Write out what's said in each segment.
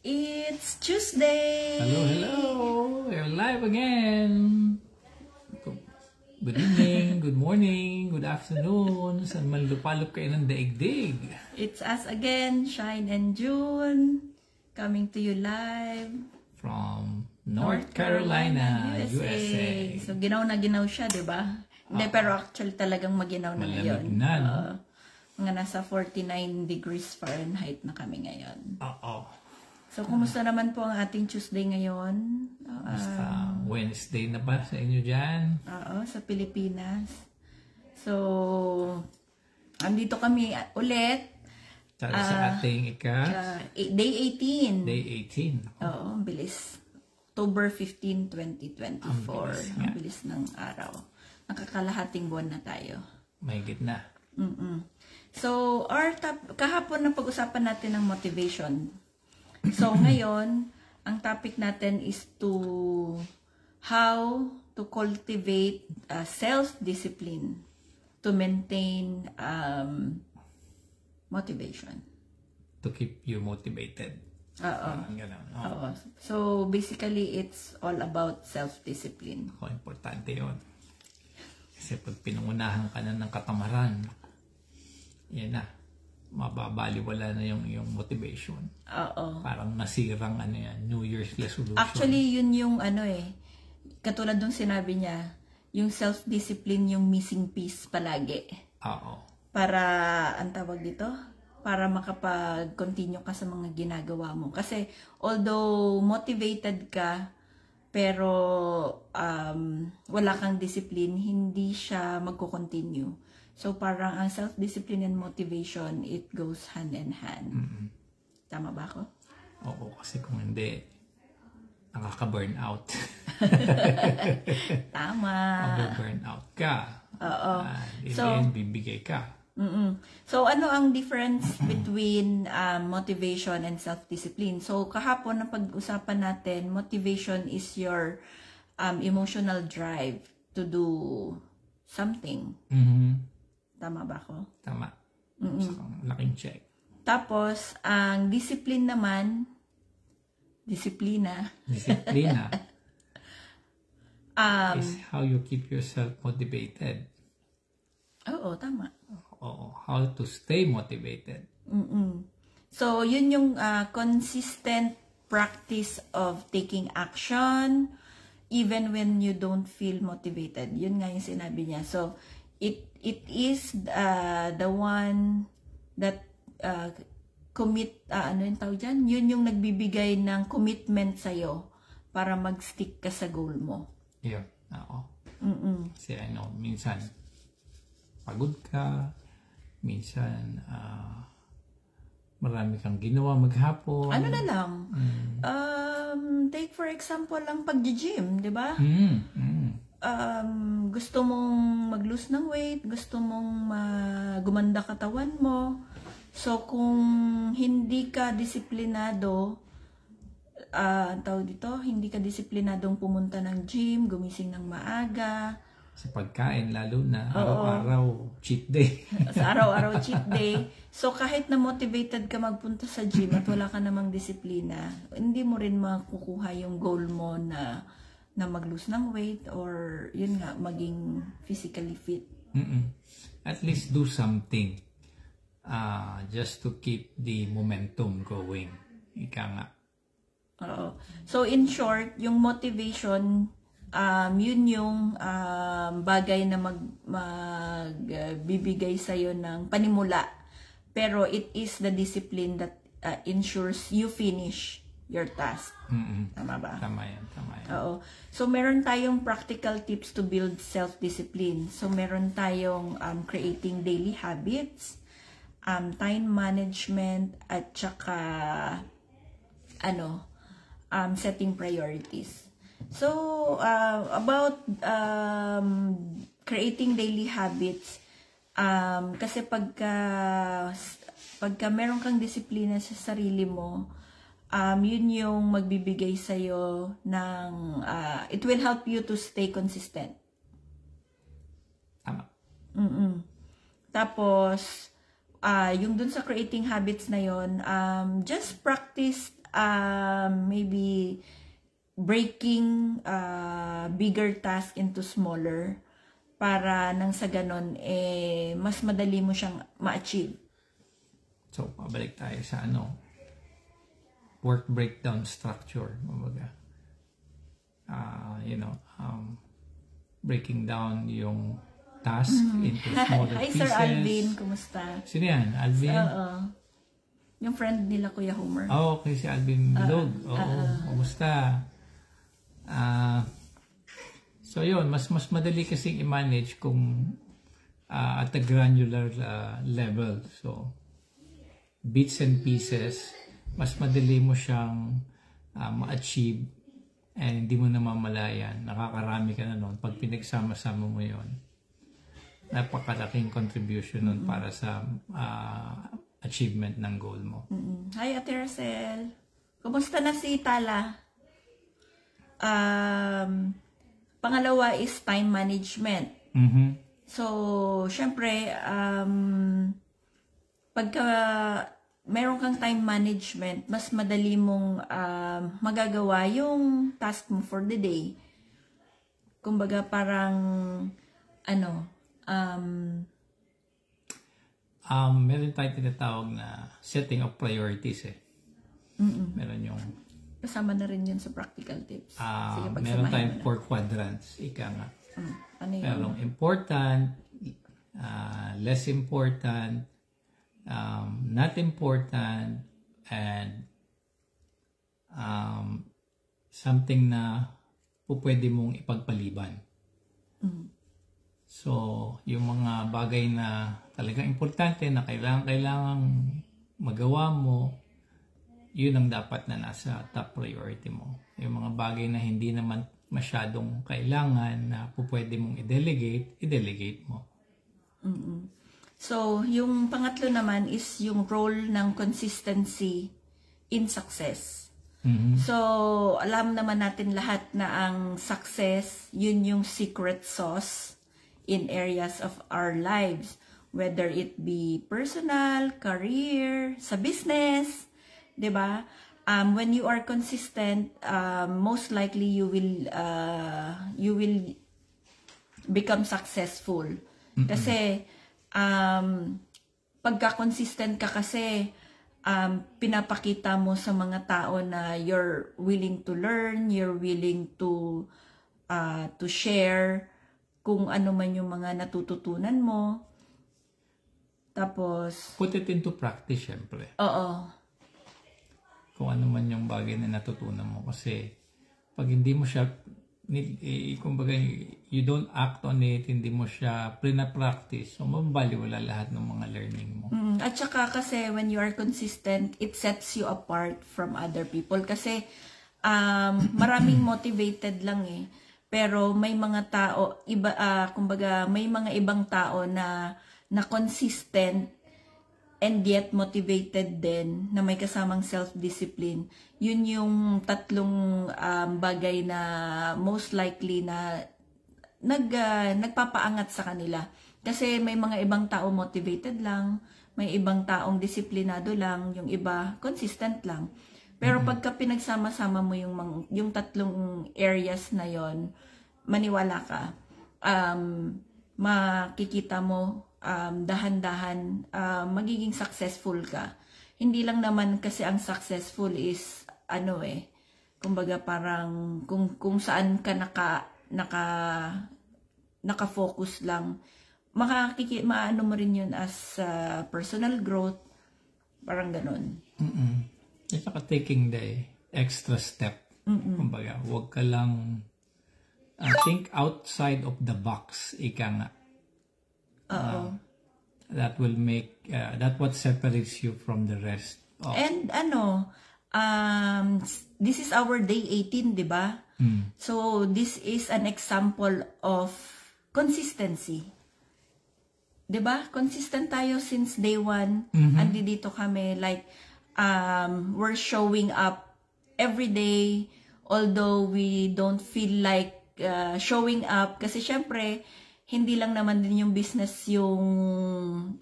It's Tuesday! Hello! We're live again! Good evening, good morning, good afternoon, saan man lupalop kayo ng daigdig. It's us again, Shine and June, coming to you live from North Carolina, USA. So, ginaw na ginaw siya, di ba? Hindi, pero actually talagang maginaw na ngayon. Malamig na, no? Mga nasa 49 degrees Fahrenheit na kami ngayon. Oo. So, kumusta naman po ang ating Tuesday ngayon? Basta Wednesday na ba sa inyo dyan? Oo, sa Pilipinas. So, andito kami ulit. Sa ating Day 18. Day 18. Oo, ang bilis. October 15, 2024. Ang bilis ng araw. Nakakalahating buwan na tayo. May gitna. So, kahapon na pag-usapan natin ng motivation. So, ngayon, ang topic natin is how to cultivate self-discipline to maintain motivation. To keep you motivated. Oo. Oo. So, basically, it's all about self-discipline. Ako, importante yun. Kasi pag pinungunahan ka na ng katamaran, yan na. Mababaliwala na yung motivation. Oo. Parang nasirang New Year's resolution. Actually, yun yung katulad nung sinabi niya, yung self-discipline yung missing piece palagi. Oo. Para, ang tawag dito? Para makapag-continue ka sa mga ginagawa mo. Kasi, although motivated ka, pero wala kang discipline, hindi siya magko-continue. So, parang ang self-discipline and motivation, it goes hand in hand. Tama ba ako? Oo, kasi kung hindi, nakaka-burnout. Tama. Mag-burnout ka. Oo. So, bibigay ka. So, ano ang difference between motivation and self-discipline? So, kahapon na pag-usapan natin, motivation is your emotional drive to do something. Tama ba ako? Tama. Laking check. Tapos, ang discipline naman, disiplina. Is how you keep yourself motivated. Oo, tama. Oo, how to stay motivated. So, yun yung consistent practice of taking action even when you don't feel motivated. Yun nga yung sinabi niya. So, it is the one that commit, ano yung tawag dyan? Yun yung nagbibigay ng commitment sa'yo para mag-stick ka sa goal mo. Yeah, oo. Kasi minsan pagod ka, minsan marami kang ginawa maghapon. Ano na lang? Take for example lang pag-gym, di ba? Gusto mong mag-lose ng weight, gusto mong gumanda katawan mo. So, kung hindi ka disiplinado, hindi ka disiplinadong pumunta ng gym, gumising ng maaga. Sa pagkain, lalo na araw-araw cheat day. Sa araw-araw cheat day. So, kahit na motivated ka magpunta sa gym at wala ka namang disiplina, hindi mo rin makukuha yung goal mo na mag-lose ng weight or yun nga, maging physically fit. At least do something just to keep the momentum going. Ika nga. Oo. So, in short, yung motivation, yun yung bagay na magbibigay sa'yo ng panimula. Pero it is the discipline that ensures you finish your task. Tama ba? Tama yan. Oo. So, meron tayong practical tips to build self-discipline. So, meron tayong creating daily habits, time management, at saka setting priorities. So, about creating daily habits, kasi pagka meron kang disiplina sa sarili mo, yun yung magbibigay sa'yo ng, it will help you to stay consistent. Tama. Tapos, yung dun sa creating habits na yon, just practice maybe breaking bigger task into smaller para nang sa ganon mas madali mo siyang ma-achieve. So, pabalik tayo sa work breakdown structure, kumbaga. Breaking down yung task into smaller Hi, pieces. Sir Alvin, kumusta? Sino yan? Alvin? Yung friend nila, Kuya Homer. Okay, si Alvin Milog. Kumusta? So yun, mas madali kasing i-manage kung at a granular level. So, bits and pieces, mas madali mo siyang ma-achieve and hindi mo namamalayan. Nakakarami ka na nun. Pag pinagsama-sama mo yun, napakalaking contribution nun para sa achievement ng goal mo. Hi, Ate Rosel. Kumusta na si Tala? Pangalawa is time management. So, syempre, pagka meron kang time management, mas madali mong magagawa yung task mo for the day. Kumbaga, parang, meron tayong tinatawag na setting of priorities Meron yung kasama na rin yun sa practical tips. Sige, meron tayong 4 quadrants, ika nga. Ano yun? Merong important, less important, not important, and something na pwede mong ipagpaliban. So, yung mga bagay na talagang importante na kailangang magawa mo, yun ang dapat na nasa top priority mo. Yung mga bagay na hindi naman masyadong kailangan na pwede mong i-delegate mo. So, yung pangatlo naman is yung role ng consistency in success. So, alam naman natin lahat na ang success, yun yung secret sauce in areas of our lives. Whether it be personal, career, sa business, 'di ba? When you are consistent, most likely you will become successful. Kasi pagka consistent ka kasi pinapakita mo sa mga tao na you're willing to learn, you're willing to share kung ano man yung mga natututunan mo. Tapos put it into practice, syempre. Oo. Kung ano man yung bagay na natutunan mo. Kasi pag hindi mo siya, kumbaga, you don't act on it, hindi mo siya practice, so mababaliwala lahat ng mga learning mo. At saka kasi when you are consistent, it sets you apart from other people. Kasi maraming motivated lang Pero may mga tao, kumbaga, may mga ibang tao na consistent and yet motivated din, na may kasamang self-discipline. Yun yung tatlong bagay na most likely na nagpapaangat sa kanila. Kasi may mga ibang tao motivated lang, may ibang taong disiplinado lang, yung iba consistent lang. Pero pagka pinagsama-sama mo yung tatlong areas na yon, maniwala ka, makikita mo dahan-dahan magiging successful ka. Hindi lang naman kasi ang successful is kumbaga parang kung saan ka naka-focus lang. Maano mo rin yun as personal growth, parang ganun. At saka taking the extra step. Kumbaga, huwag ka lang think outside of the box, ika nga. That will make that what separates you from the rest. And this is our day 18, di ba? So this is an example of consistency. Di ba? Consistent tayo since day 1. Andito kami, like we're showing up every day, although we don't feel like showing up, kasi syempre hindi lang naman din yung business yung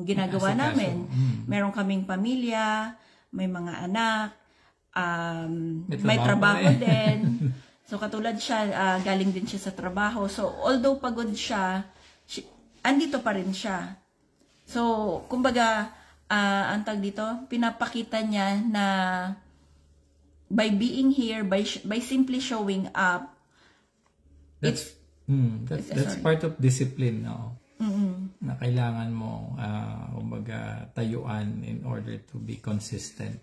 ginagawa namin. Meron kaming pamilya, may mga anak, may trabaho rin. din. So katulad siya, galing din siya sa trabaho. So although pagod siya, andito pa rin siya. So kumbaga, ang tawag dito, pinapakita niya na by being here, by simply showing up, That's part of discipline, no? Na kailangan mo, kumbaga, tayuan in order to be consistent.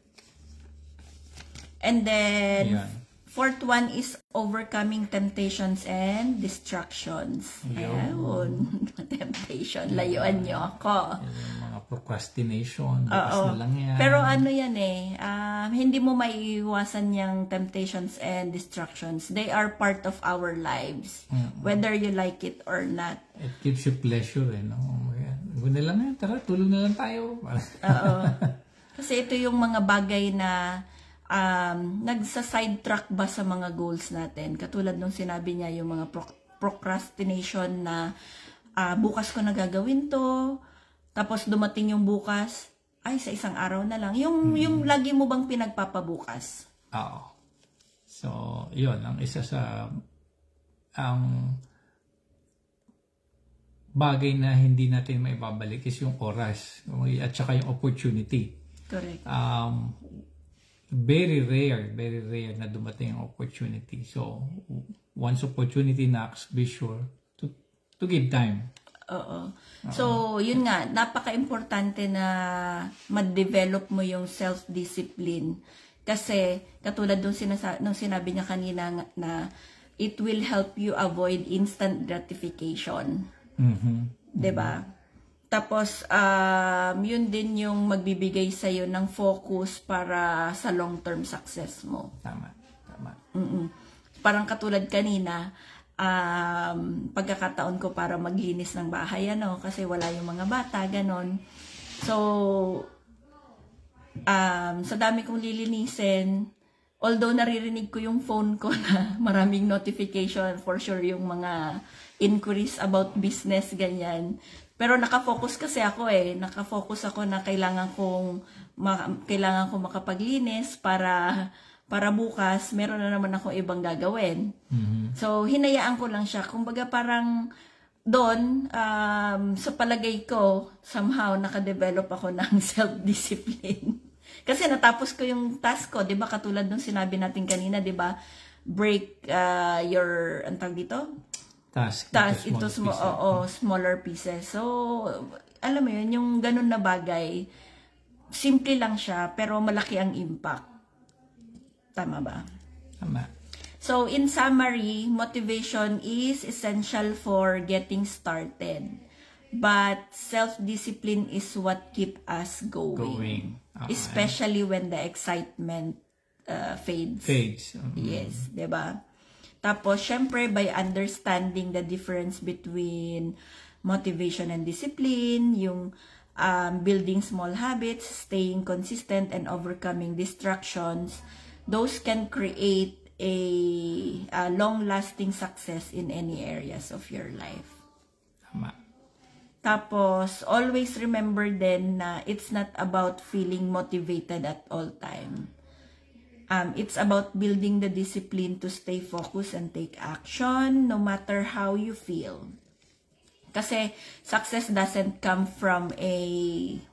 And then, Yan. fourth one is overcoming temptations and distractions. Ayun. Temptation. Layuan niyo ako. Yung mga procrastination, bukas na lang yan. Pero ano yan hindi mo maiiwasan yung temptations and distractions. They are part of our lives. Whether you like it or not. It gives you pleasure, no? Huwag na lang yan, tara, tulog na lang tayo. Oo. Kasi ito yung mga bagay na nagsa-sidetrack ba sa mga goals natin. Katulad nung sinabi niya, yung mga procrastination na bukas ko na gagawin to, tapos dumating yung bukas, ay sa isang araw na lang. Yung lagi mo bang pinagpapabukas? Oo. So, yun, ang isa sa bagay na hindi natin maibabalik is yung oras at saka yung opportunity. Correct. Very rare na dumating ang opportunity. So, once opportunity knocks, be sure to give time. Oo. So, yun nga, napaka-importante na ma-develop mo yung self-discipline. Kasi, katulad nung sinabi niya kanina na it will help you avoid instant gratification. Diba? Tapos, yun din yung magbibigay sa'yo ng focus para sa long-term success mo. Tama. Parang katulad kanina, pagkakataon ko para maglinis ng bahay, kasi wala yung mga bata, ganon. So, sa dami kong lilinisin, although naririnig ko yung phone ko na maraming notification, for sure yung mga inquiries about business, ganyan. Pero nakafocus kasi ako nakafocus ako na kailangan kong makapaglinis para bukas meron na naman ako ibang gagawin. So hinayaan ko lang siya. Kumbaga parang doon sa palagay ko somehow nakadevelop ako ng self-discipline. Kasi natapos ko yung task ko, 'di ba? Katulad nung sinabi natin kanina, 'di ba? Break your antag dito? Task into smaller pieces. So, alam mo yun, yung ganun na bagay, simple lang siya, pero malaki ang impact. Tama ba? Tama. So, in summary, motivation is essential for getting started. But self-discipline is what keep us going. Especially when the excitement fades. Yes, diba? Tapos, syempre, by understanding the difference between motivation and discipline, yung building small habits, staying consistent, and overcoming distractions, those can create a long-lasting success in any areas of your life. Tama. Tapos, always remember then na it's not about feeling motivated at all time. It's about building the discipline to stay focused and take action no matter how you feel. Kasi success doesn't come from a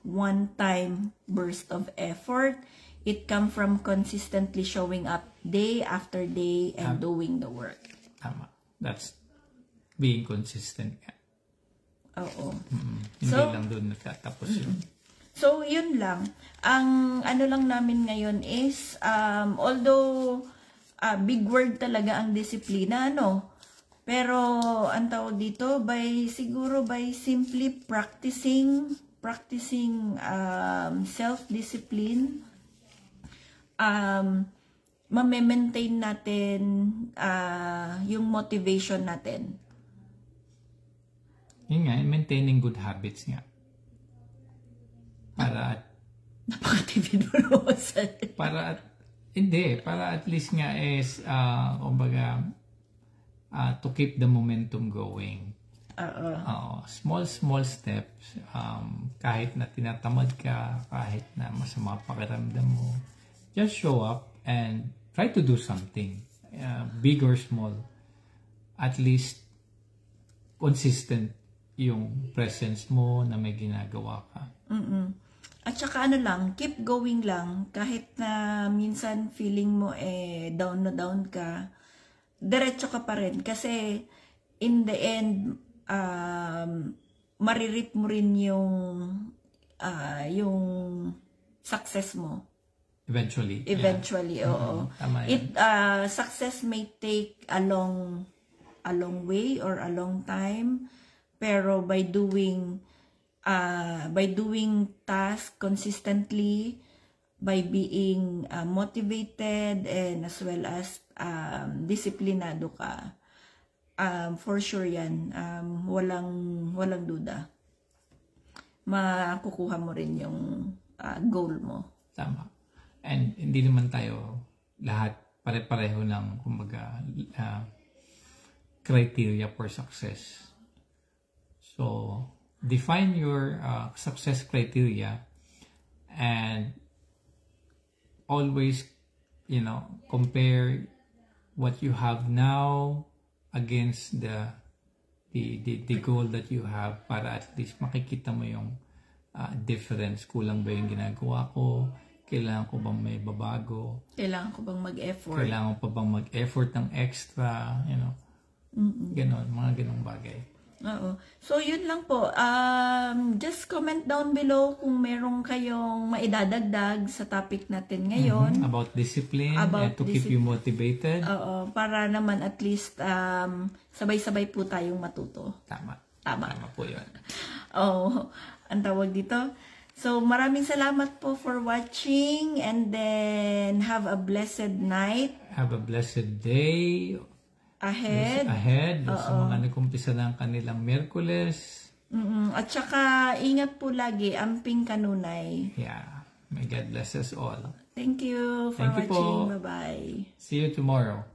one-time burst of effort. It comes from consistently showing up day after day and doing the work. Tama. That's being consistent. Oo. Hindi lang doon nagtatapos yun. So, yun lang. Ang ano lang namin ngayon is, although big word talaga ang disiplina, pero ang tawag dito, siguro by simply practicing self-discipline, ma-maintain natin yung motivation natin. Yun nga, maintaining good habits nga. Para napaka-tipid mo para at least nga is kumbaga to keep the momentum going. Small steps, kahit na tinatamad ka, kahit na masama pakiramdam mo, just show up and try to do something, big or small. At least consistent yung presence mo na may ginagawa ka. At saka ano lang, keep going lang. Kahit na minsan feeling mo down na down ka, diretso ka pa rin. Kasi in the end, maririp mo rin yung success mo. Eventually. Oo. Tama It success may take a long way or a long time, pero by doing task consistently, by being motivated, and as well as disiplinado ka, for sure yan, walang duda, makukuha mo rin yung goal mo. Tama. And hindi naman tayo lahat pare-pareho ng kumbaga criteria for success. So define your success criteria and always, compare what you have now against the goal that you have, para at least makikita mo yung difference. Kulang ba yung ginagawa ko? Kailangan ko bang may babago? Kailangan ko bang mag-effort? Kailangan ko pa bang mag-effort ng extra? Ganon, mga ganong bagay. Oo. So, yun lang po. Just comment down below kung meron kayong maidadagdag sa topic natin ngayon. About discipline and to keep you motivated. Oo. Para naman at least sabay-sabay po tayong matuto. Tama. Tama po yun. Oo. Ang tawag dito. So, maraming salamat po for watching, and then have a blessed night. Have a blessed day ahead. Sa mga nag-umpisa ng kanilang Miyerkules. At saka, ingat po lagi, amping kanunay. Yeah. May God bless us all. Thank you for watching. Bye-bye. See you tomorrow.